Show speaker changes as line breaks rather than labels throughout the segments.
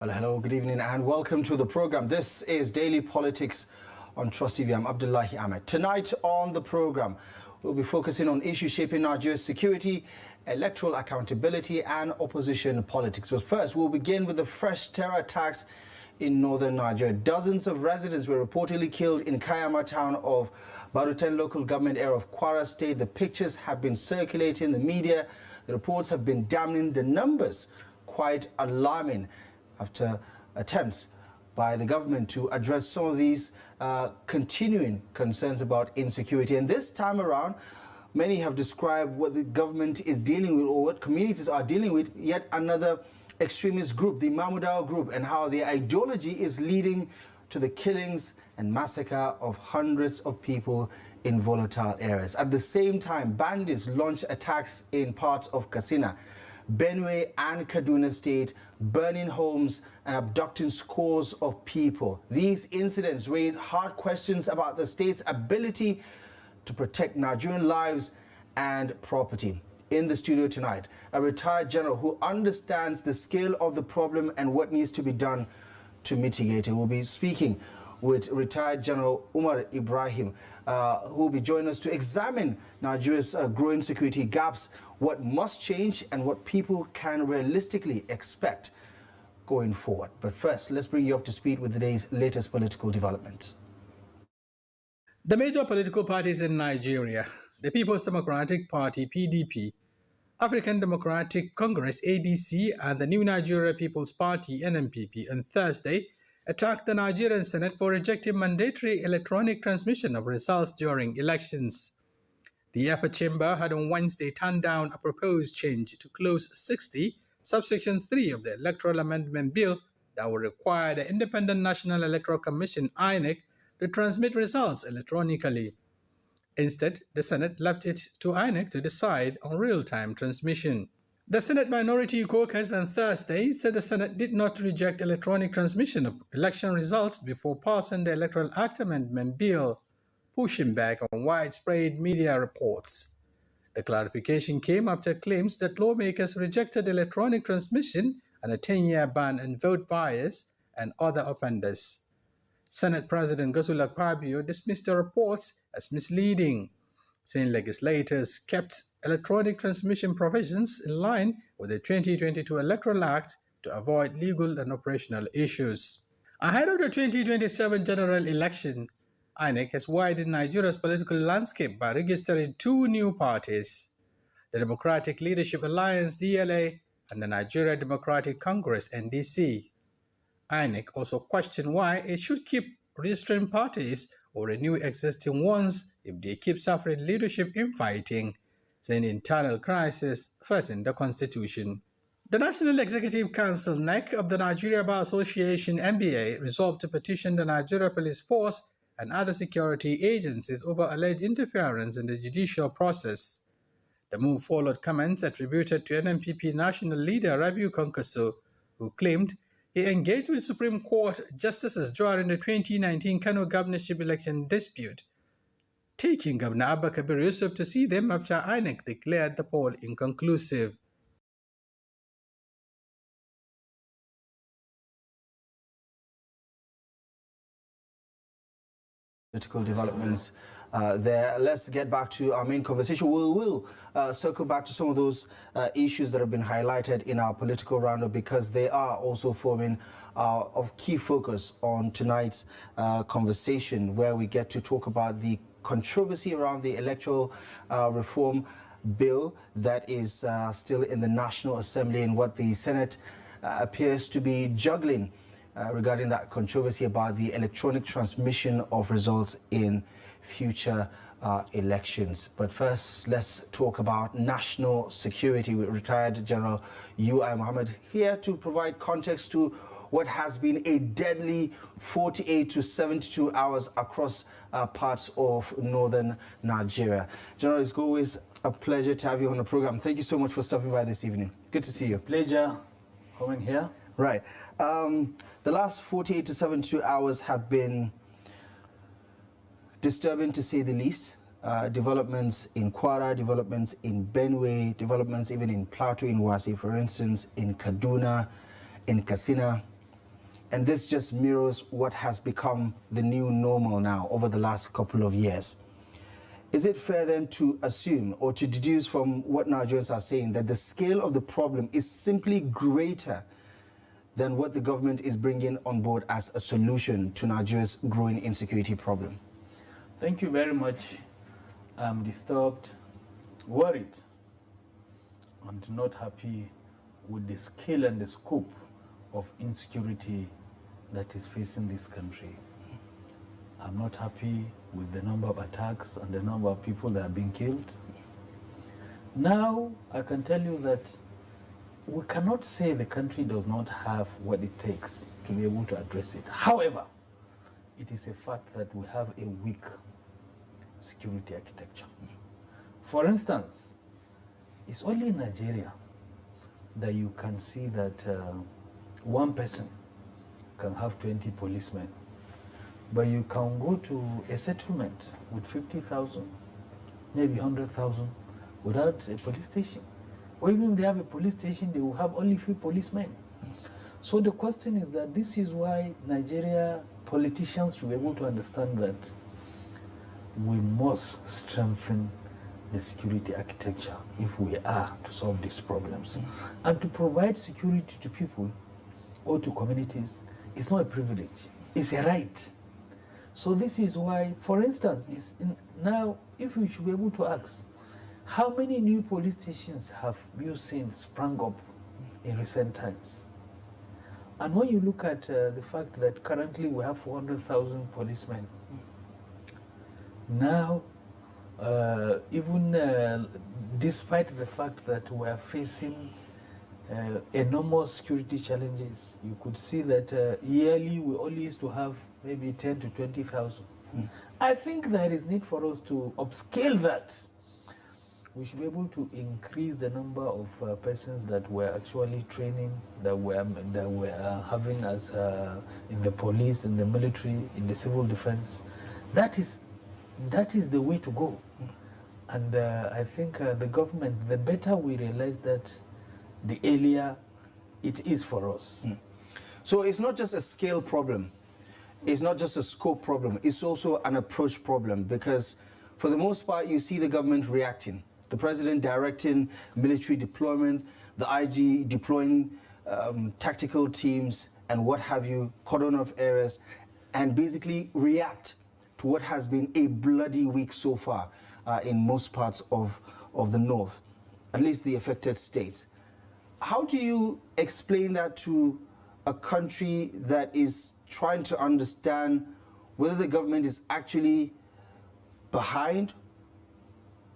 Well, hello, good evening, and welcome to the program. This is Daily Politics on Trust TV. I'm Abdullahi Ahmed. Tonight on the program, we'll be focusing on issues shaping Nigeria's security, electoral accountability, and opposition politics. But first, we'll begin with the fresh terror attacks in northern Nigeria. Dozens of residents were reportedly killed in Kayama town of Baruten local government area of Kwara State. The pictures have been circulating in the media. The reports have been damning. The numbers quite alarming after attempts by the government to address some of these continuing concerns about insecurity. And this time around, many have described what the government is dealing with, or what communities are dealing with, yet another extremist group, the Mahmoudao group, and how their ideology is leading to the killings and massacre of hundreds of people in volatile areas. At the same time, bandits launched attacks in parts of Katsina, Benue and Kaduna State, burning homes and abducting scores of people. These incidents raise hard questions about the state's ability to protect Nigerian lives and property. In the studio tonight, a retired general who understands the scale of the problem and what needs to be done to mitigate it. We'll be speaking with retired General Umar Ibrahim, who will be joining us to examine Nigeria's growing security gaps, what must change, and what people can realistically expect going forward. But first, let's bring you up to speed with the day's latest political developments.
The major political parties in Nigeria, the People's Democratic Party, PDP, African Democratic Congress, ADC, and the New Nigeria People's Party, NNPP, on Thursday, attacked the Nigerian Senate for rejecting mandatory electronic transmission of results during elections. The upper chamber had on Wednesday turned down a proposed change to Clause 60, subsection 3 of the Electoral Amendment Bill that would require the Independent National Electoral Commission, INEC, to transmit results electronically. Instead, the Senate left it to INEC to decide on real-time transmission. The Senate Minority Caucus on Thursday said the Senate did not reject electronic transmission of election results before passing the Electoral Act Amendment Bill, pushing back on widespread media reports. The clarification came after claims that lawmakers rejected electronic transmission and a 10-year ban on vote buyers and other offenders. Senate President Godswill Akpabio dismissed the reports as misleading, saying legislators kept electronic transmission provisions in line with the 2022 Electoral Act to avoid legal and operational issues. Ahead of the 2027 general election, INEC has widened Nigeria's political landscape by registering two new parties, the Democratic Leadership Alliance, DLA, and the Nigeria Democratic Congress, NDC. INEC also questioned why it should keep registering parties or renew existing ones if they keep suffering leadership infighting, saying internal crisis threaten the constitution. The National Executive Council, NEC, of the Nigeria Bar Association, NBA, resolved to petition the Nigeria Police Force and other security agencies over alleged interference in the judicial process. The move followed comments attributed to NNPP national leader Rabiu Kwankwaso, who claimed he engaged with Supreme Court justices during the 2019 Kano governorship election dispute, taking Governor Abba Kabir Yusuf to see them after INEC declared the poll inconclusive.
Political developments there. Let's get back to our main conversation. We'll circle back to some of those issues that have been highlighted in our political roundup, because they are also forming of key focus on tonight's conversation, where we get to talk about the controversy around the electoral reform bill that is still in the National Assembly, and what the Senate appears to be juggling regarding that controversy about the electronic transmission of results in future elections. But first, let's talk about national security with retired General U.I. Mohammed, here to provide context to what has been a deadly 48 to 72 hours across parts of northern Nigeria. General, it's always a pleasure to have you on the program. Thank you so much for stopping by this evening. Good to see you.
Pleasure coming here.
Right. The last 48 to 72 hours have been disturbing, to say the least. Developments in Kwara, developments in Benue, developments even in Plateau, in Wasi, for instance, in Kaduna, in Katsina. and this just mirrors what has become the new normal now over the last couple of years. Is it fair then to assume or to deduce from what Nigerians are saying that the scale of the problem is simply greater than what the government is bringing on board as a solution to Nigeria's growing insecurity problem?
Thank you very much. I'm disturbed, worried, and not happy with the scale and the scope of insecurity that is facing this country. I'm not happy with the number of attacks and the number of people that are being killed. Now, I can tell you that we cannot say the country does not have what it takes to be able to address it. However, it is a fact that we have a weak security architecture. For instance, it's only in Nigeria that you can see that one person can have 20 policemen. But you can go to a settlement with 50,000, maybe 100,000, without a police station. Or even if they have a police station, they will have only few policemen. So the question is that this is why Nigeria politicians should be able to understand that we must strengthen the security architecture if we are to solve these problems. And to provide security to people or to communities is not a privilege, it's a right. So this is why, for instance, now if we should be able to ask, how many new police stations have you seen sprung up in recent times? And when you look at the fact that currently we have 400,000 policemen, now even despite the fact that we are facing enormous security challenges, you could see that yearly we only used to have maybe 10 to 20,000. I think there is need for us to upscale that. We should be able to increase the number of persons that we're actually training, that we're having as in the police, in the military, in the civil defense. That is the way to go. And I think the government, the better we realize that, the earlier it is for us.
So it's not just a scale problem. It's not just a scope problem. It's also an approach problem, because for the most part, you see the government reacting. The president directing military deployment, the IG deploying tactical teams and what have you, cordon off areas, and basically react to what has been a bloody week so far in most parts of the north, at least the affected states. How do you explain that to a country that is trying to understand whether the government is actually behind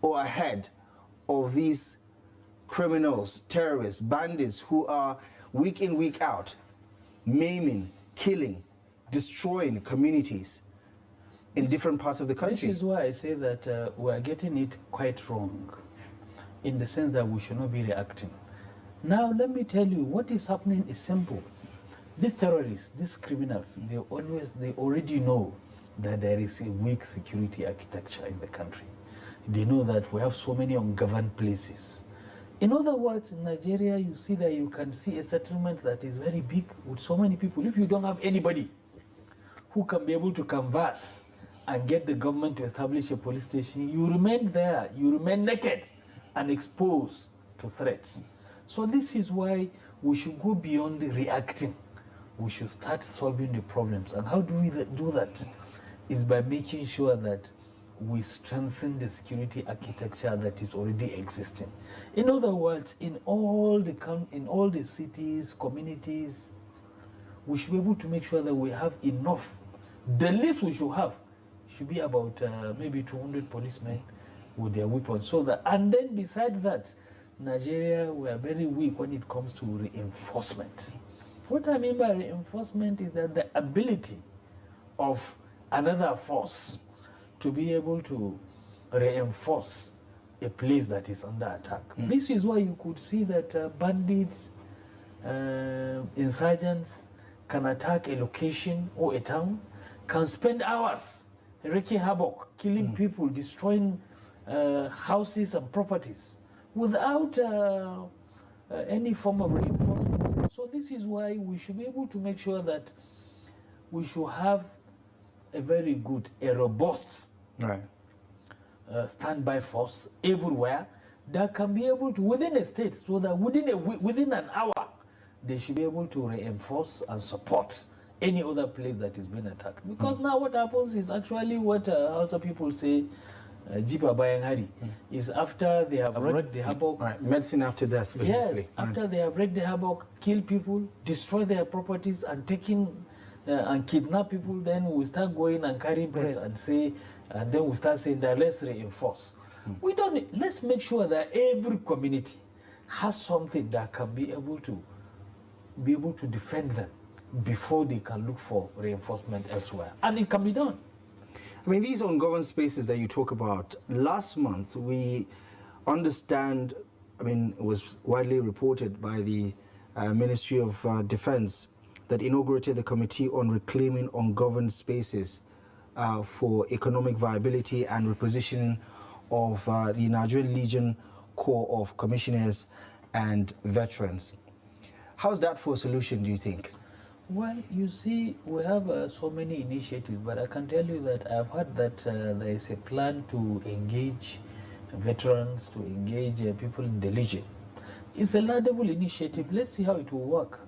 or ahead of these criminals, terrorists, bandits who are week in, week out, maiming, killing, destroying communities in different parts of the country?
This is why I say that we are getting it quite wrong, in the sense that we should not be reacting. Now, let me tell you, what is happening is simple. These terrorists, these criminals, they already know that there is a weak security architecture in the country. They know that we have so many ungoverned places. In other words, in Nigeria, you see that you can see a settlement that is very big with so many people. If you don't have anybody who can be able to canvass and get the government to establish a police station, you remain there, you remain naked and exposed to threats. So this is why we should go beyond reacting. We should start solving the problems. And how do we do that? Is by making sure that we strengthen the security architecture that is already existing. In other words, in all the cities, communities, we should be able to make sure that we have enough. The least we should have should be about maybe 200 policemen with their weapons. So that, and then beside that, Nigeria, we are very weak when it comes to reinforcement. What I mean by reinforcement is that the ability of another force to be able to reinforce a place that is under attack. This is why you could see that bandits, insurgents can attack a location or a town, can spend hours wreaking havoc, killing people, destroying houses and properties without any form of reinforcement. So this is why we should be able to make sure that we should have a very good, a robust
Right.
standby force everywhere that can be able to, within a state, so that within an hour, they should be able to reinforce and support any other place that is being attacked. Because now what happens is actually what Hausa people say, Jipa Bayan Hari, is after they have wreaked the havoc.
Right. Medicine after death, basically.
Yes, after they have wreaked the havoc, kill people, destroy their properties, and taking and kidnap people, then we start going and carrying press and say, and then we start saying that let's reinforce. We don't need, let's make sure that every community has something that can be able to defend them before they can look for reinforcement elsewhere. And it can be done.
I mean, these ungoverned spaces that you talk about, last month we understand, I mean, it was widely reported by the Ministry of Defense that inaugurated the Committee on Reclaiming Ungoverned Spaces for Economic Viability and Repositioning of the Nigerian Legion Corps of Commissioners and Veterans. How's that for a solution, do you think?
Well, you see, we have so many initiatives, but I can tell you that I've heard that there is a plan to engage veterans, to engage people in the Legion. It's a laudable initiative. Let's see how it will work.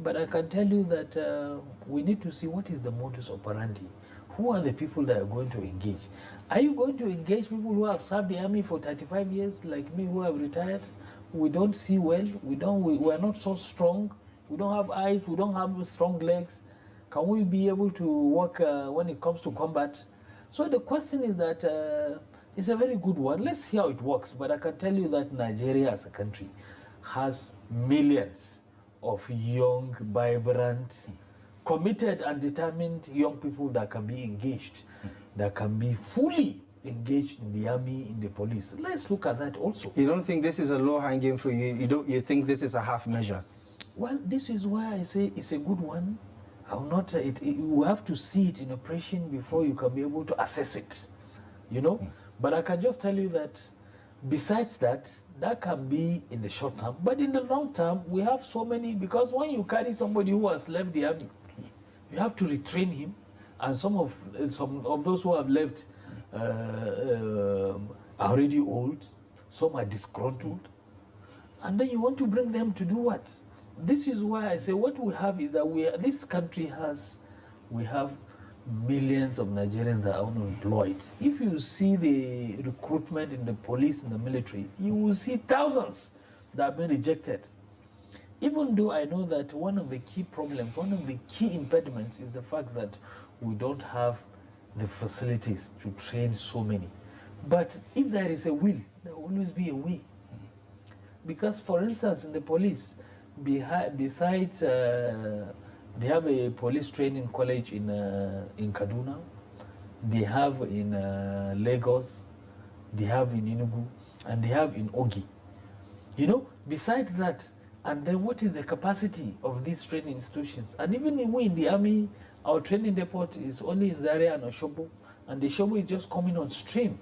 But I can tell you that we need to see what is the modus operandi. Who are the people that are going to engage? Are you going to engage people who have served the army for 35 years, like me, who have retired? We don't see well. We are not so strong. We don't have eyes. We don't have strong legs. Can we be able to work when it comes to combat? So the question is that it's a very good one. Let's see how it works. But I can tell you that Nigeria as a country has millions of young, vibrant, committed and determined young people that can be engaged, that can be fully engaged in the army, in the police. Let's look at that also.
You don't think this is a low-hanging fruit? You think this is a half measure?
Well, this is why I say it's a good one. I will not. You have to see it in operation before you can be able to assess it. You know. But I can just tell you that, besides that, that can be in the short term. But in the long term, we have so many, because when you carry somebody who has left the army, you have to retrain him, and some of those who have left are already old. Some are disgruntled, and then you want to bring them to do what? This is why I say what we have is that this country we have millions of Nigerians that are unemployed. If you see the recruitment in the police and the military, you will see thousands that have been rejected. Even though I know that one of the key problems, one of the key impediments is the fact that we don't have the facilities to train so many. But if there is a will, there will always be a way. Because, for instance, in the police, besides they have a police training college in Kaduna, they have in Lagos, they have in Enugu, and they have in Ogi. You know, besides that, and then what is the capacity of these training institutions? And even we in the army, our training depot is only in Zaria and Oshobo, and the Oshobo is just coming on stream.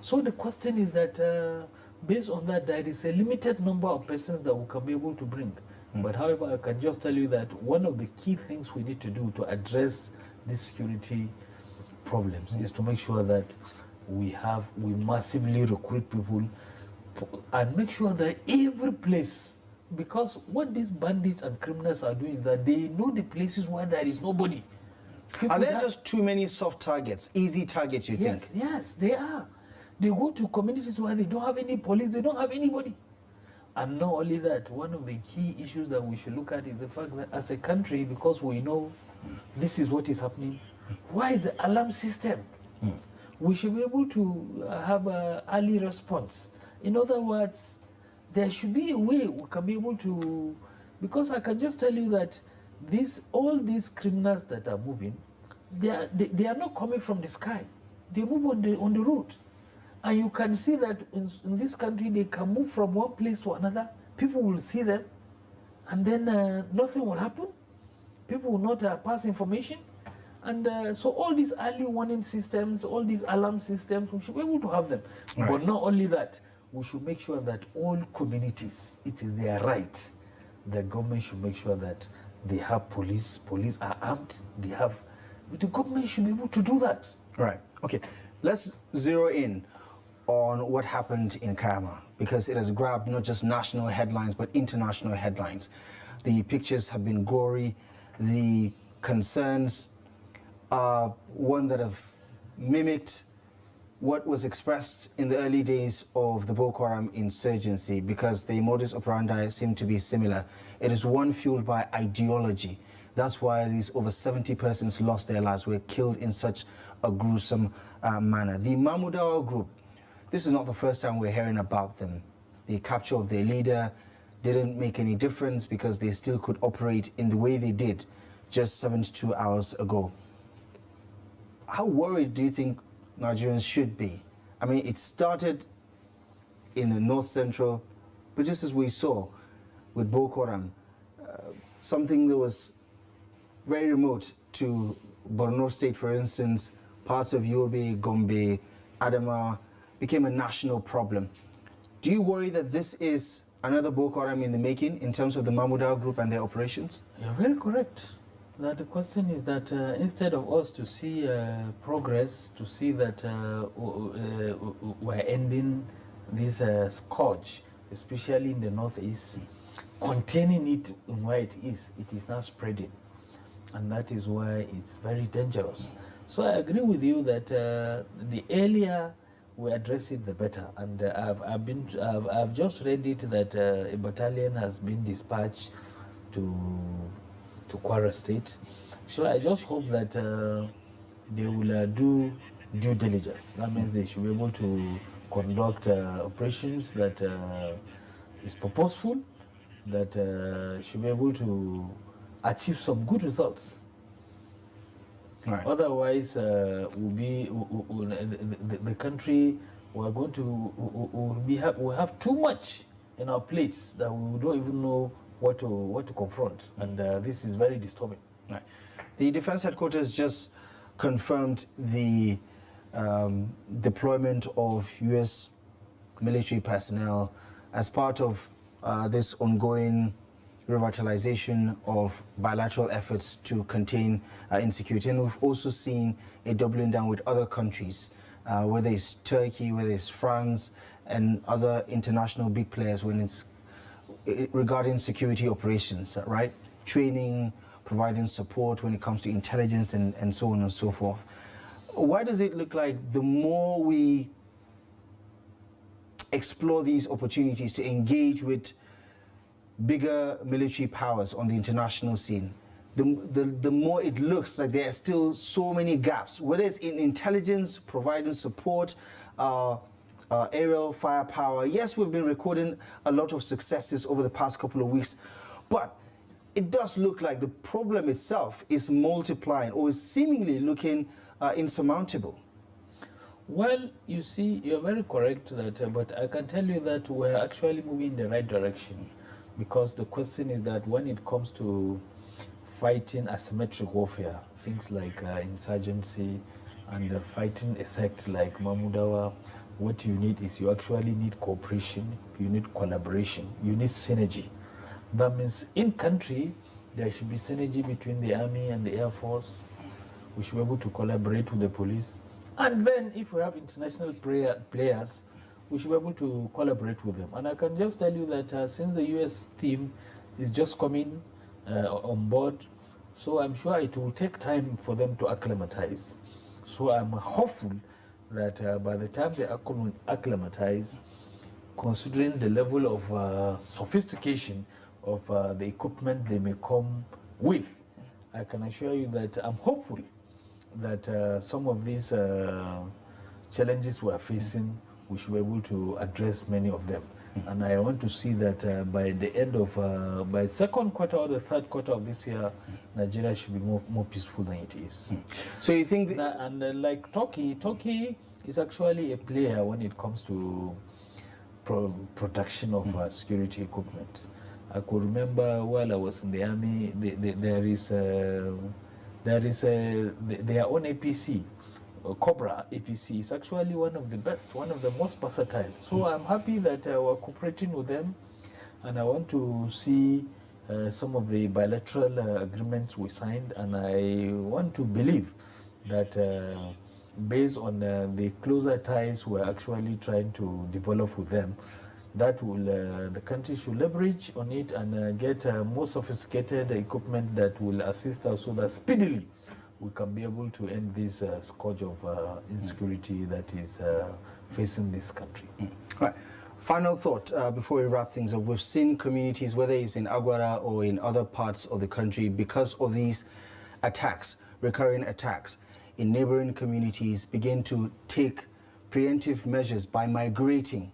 So the question is that based on that, there is a limited number of persons that we can be able to bring. But however, I can just tell you that one of the key things we need to do to address these security problems is to make sure that we massively recruit people and make sure that every place, because what these bandits and criminals are doing is that they know the places where there is nobody.
Are there just too many soft targets, easy targets, you think?
Yes, they are. They go to communities where they don't have any police, they don't have anybody. And not only that, one of the key issues that we should look at is the fact that as a country, because we know this is what is happening, why is the alarm system? We should be able to have an early response. In other words, there should be a way we can be able to, because I can just tell you that all these criminals that are moving, they are not coming from the sky. They move on the road. And you can see that in this country, they can move from one place to another. People will see them, and then nothing will happen. People will not pass information. And so all these early warning systems, all these alarm systems, we should be able to have them. Right. But not only that, we should make sure that all communities, it is their right the government should make sure that they have police are armed, but the government should be able to do that.
Right. Okay. Let's zero in on what happened in Kayama, because it has grabbed not just national headlines but international headlines. The pictures have been gory. The concerns are one that have mimicked what was expressed in the early days of the Boko Haram insurgency, because the modus operandi seem to be similar. It is one fueled by ideology. That's why these over 70 persons lost their lives, were killed in such a gruesome manner. The Mahmudawa group, this is not the first time we're hearing about them. The capture of their leader didn't make any difference because they still could operate in the way they did just 72 hours ago. How worried do you think Nigerians should be? I mean, it started in the north central, but just as we saw with Boko Haram, something that was very remote to Borno State, for instance, parts of Yobe, Gombe, Adama, became a national problem. Do you worry that this is another Boko Haram in the making in terms of the Mahmudawa group and their operations?
You're very correct. That the question is that instead of us to see progress, to see that we're ending this scourge, especially in the northeast, containing it in where it is now spreading. And that is why it's very dangerous. So I agree with you that the earlier we address it, the better. And I've just read it that a battalion has been dispatched to Kwara State. So I just hope that they will do due diligence. That means they should be able to conduct operations that is purposeful, that should be able to achieve some good results.
Right.
Otherwise, the country, we're going to we have too much in our plates that we don't even know what to confront, and this is very disturbing.
Right. The Defense Headquarters just confirmed the deployment of U.S. military personnel as part of this ongoing revitalization of bilateral efforts to contain insecurity. And we've also seen a doubling down with other countries, whether it's Turkey, whether it's France, and other international big players when it's regarding security operations, right? Training, providing support when it comes to intelligence and so on and so forth. Why does it look like the more we explore these opportunities to engage with bigger military powers on the international scene, the more it looks like there are still so many gaps, whether it's in intelligence, providing support, aerial firepower? Yes, we've been recording a lot of successes over the past couple of weeks, but it does look like the problem itself is multiplying or is seemingly looking insurmountable.
Well, you see, you're very correct that, but I can tell you that we're actually moving in the right direction, because the question is that when it comes to fighting asymmetric warfare, things like insurgency and fighting a sect like Mahmudawa, what you need is you actually need cooperation, you need collaboration, you need synergy. That means in country, there should be synergy between the army and the air force. We should be able to collaborate with the police. And then if we have international players, we should be able to collaborate with them. And I can just tell you that since the US team is just coming on board, so I'm sure it will take time for them to acclimatize. So I'm hopeful that by the time they acclimatize, considering the level of sophistication of the equipment they may come with, I can assure you that I'm hopeful that some of these challenges we are facing, we should be able to address many of them. And I want to see that by the end of, by second quarter or the third quarter of this year, Nigeria should be more peaceful than it is.
So you think...
And like Turkey is actually a player when it comes to production of security equipment. I could remember while I was in the army, there is their own APC, Cobra APC is actually one of the best, one of the most versatile. So I'm happy that we're cooperating with them, and I want to see some of the bilateral agreements we signed, and I want to believe that based on the closer ties we're actually trying to develop with them, that will the country should leverage on it and get more sophisticated equipment that will assist us so that speedily we can be able to end this scourge of insecurity that is facing this country.
Right. Final thought before we wrap things up. We've seen communities, whether it's in Agwara or in other parts of the country, because of these attacks, recurring attacks in neighboring communities, begin to take preemptive measures by migrating.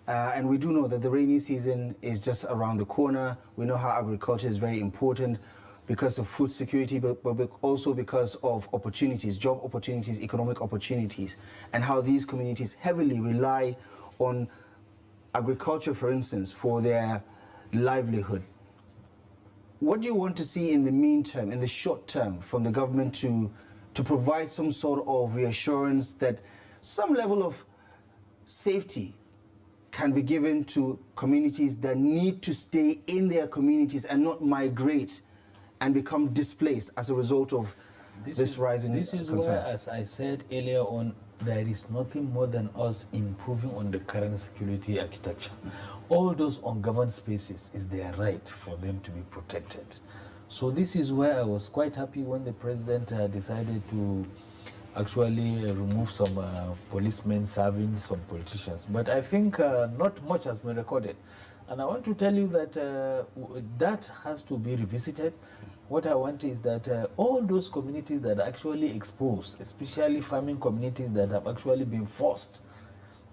And we do know that the rainy season is just around the corner. We know how agriculture is very important because of food security, but also because of opportunities, job opportunities, economic opportunities, and how these communities heavily rely on agriculture, for instance, for their livelihood. What do you want to see in the meantime, in the short term, from the government to provide some sort of reassurance that some level of safety can be given to communities that need to stay in their communities and not migrate and become displaced as a result of this rising concern?
This is where, as I said earlier on, there is nothing more than us improving on the current security architecture. All those ungoverned spaces, is their right for them to be protected. So this is where I was quite happy when the president decided to actually remove some policemen serving some politicians. But I think not much has been recorded. And I want to tell you that that has to be revisited. What I want is that all those communities that are actually exposed, especially farming communities that have actually been forced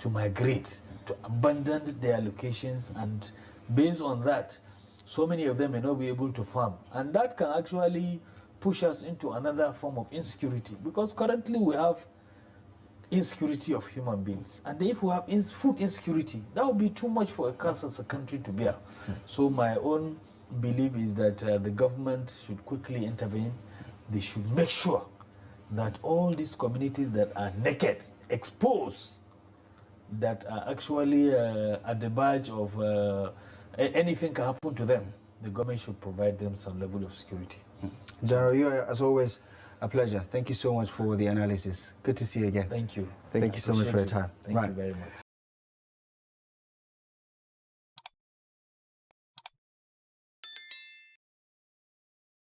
to migrate, to abandon their locations, and based on that, so many of them may not be able to farm. And that can actually push us into another form of insecurity, because currently we have insecurity of human beings. And if we have food insecurity, that would be too much for us as a country to bear. So my own belief is that the government should quickly intervene. They should make sure that all these communities that are naked, exposed, that are actually at the verge of anything can happen to them, the government should provide them some level of security.
General, you are, as always, a pleasure. Thank you so much for the analysis. Good to see you again.
Thank you.
Thank you so much for your time.
Thank you very much.